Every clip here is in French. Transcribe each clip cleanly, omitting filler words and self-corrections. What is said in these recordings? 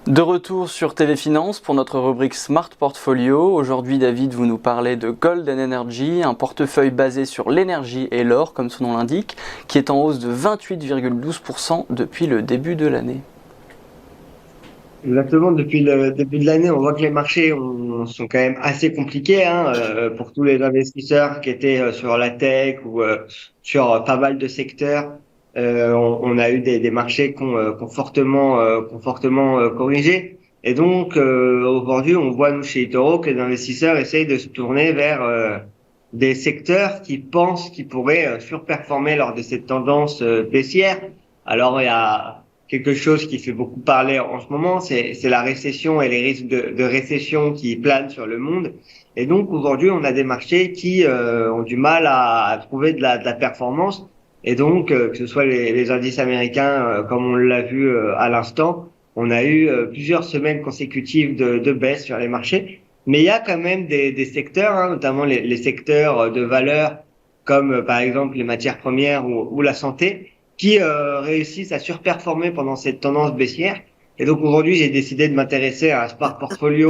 De retour sur TV Finance pour notre rubrique Smart Portfolio. Aujourd'hui, David, vous nous parlez de Golden Energy, un portefeuille basé sur l'énergie et l'or, comme son nom l'indique, qui est en hausse de 28,12% depuis le début de l'année. Exactement, depuis le début de l'année, on voit que les marchés sont quand même assez compliqués pour tous les investisseurs qui étaient sur la tech ou sur pas mal de secteurs. On a eu des marchés qui ont fortement corrigé. Et donc aujourd'hui, on voit nous chez eToro que les investisseurs essayent de se tourner vers des secteurs qui pensent qu'ils pourraient surperformer lors de cette tendance baissière. Alors il y a quelque chose qui fait beaucoup parler en ce moment, c'est la récession et les risques de récession qui planent sur le monde. Et donc aujourd'hui, on a des marchés qui ont du mal à trouver de la performance. Et donc, que ce soit les indices américains, comme on l'a vu à l'instant, on a eu plusieurs semaines consécutives de baisse sur les marchés. Mais il y a quand même des secteurs, notamment les secteurs de valeur, comme par exemple les matières premières ou la santé, qui réussissent à surperformer pendant cette tendance baissière. Et donc aujourd'hui, j'ai décidé de m'intéresser à un smart portfolio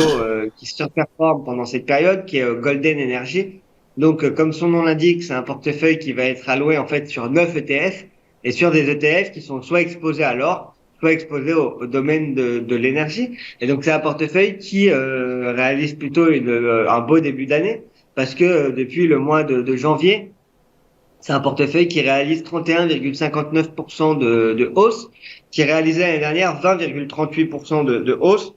qui surperforme pendant cette période, qui est Golden Energy. Donc, comme son nom l'indique, c'est un portefeuille qui va être alloué en fait sur 9 ETF et sur des ETF qui sont soit exposés à l'or, soit exposés au domaine de l'énergie. Et donc, c'est un portefeuille qui réalise plutôt un beau début d'année parce que depuis le mois de janvier, c'est un portefeuille qui réalise 31,59% de hausse, qui réalisait l'année dernière 20,38% de hausse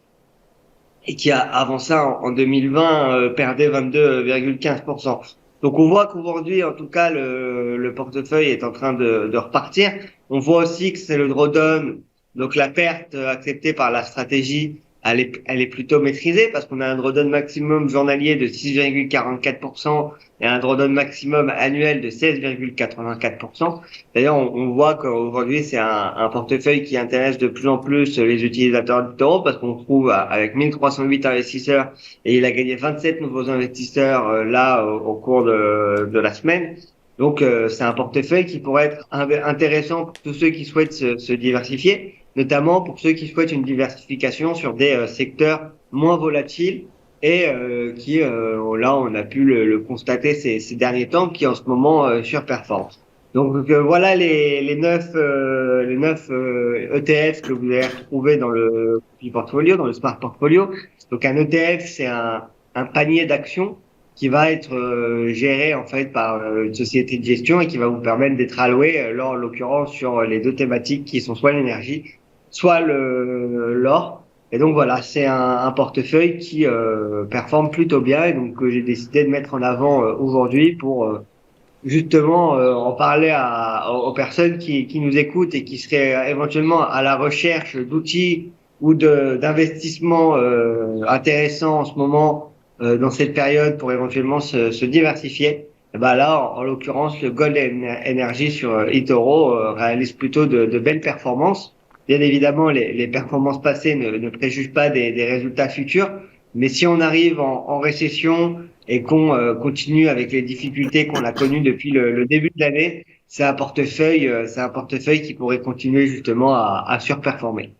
et qui a avant ça en 2020 perdait 22,15%. Donc on voit qu'aujourd'hui, en tout cas, le portefeuille est en train de repartir. On voit aussi que c'est le drawdown, donc la perte acceptée par la stratégie, elle est plutôt maîtrisée parce qu'on a un drawdown maximum journalier de 6,44% et un drawdown maximum annuel de 16,84%. D'ailleurs, on voit qu'aujourd'hui, c'est un portefeuille qui intéresse de plus en plus les utilisateurs du Toro parce qu'on trouve avec 1308 investisseurs et il a gagné 27 nouveaux investisseurs là au cours de la semaine. Donc, c'est un portefeuille qui pourrait être intéressant pour tous ceux qui souhaitent se diversifier, notamment pour ceux qui souhaitent une diversification sur des secteurs moins volatiles et qui, là, on a pu le constater ces derniers temps, qui en ce moment surperforment. Donc voilà les neuf ETF que vous allez retrouver dans le portfolio, dans le Smart Portfolio. Donc un ETF, c'est un panier d'actions qui va être géré en fait par une société de gestion et qui va vous permettre d'être alloué, là en l'occurrence sur les deux thématiques qui sont soit l'énergie, soit l'or. Et donc voilà, c'est un portefeuille qui performe plutôt bien et donc j'ai décidé de mettre en avant aujourd'hui pour justement en parler aux personnes qui nous écoutent et qui seraient éventuellement à la recherche d'outils ou d'investissements intéressants en ce moment dans cette période pour éventuellement se diversifier. Et ben là, en l'occurrence, le Gold Energy sur eToro réalise plutôt de belles performances. Bien évidemment, les performances passées ne préjugent pas des résultats futurs, mais si on arrive en récession et qu'on continue avec les difficultés qu'on a connues depuis le début de l'année, c'est un portefeuille qui pourrait continuer justement à surperformer.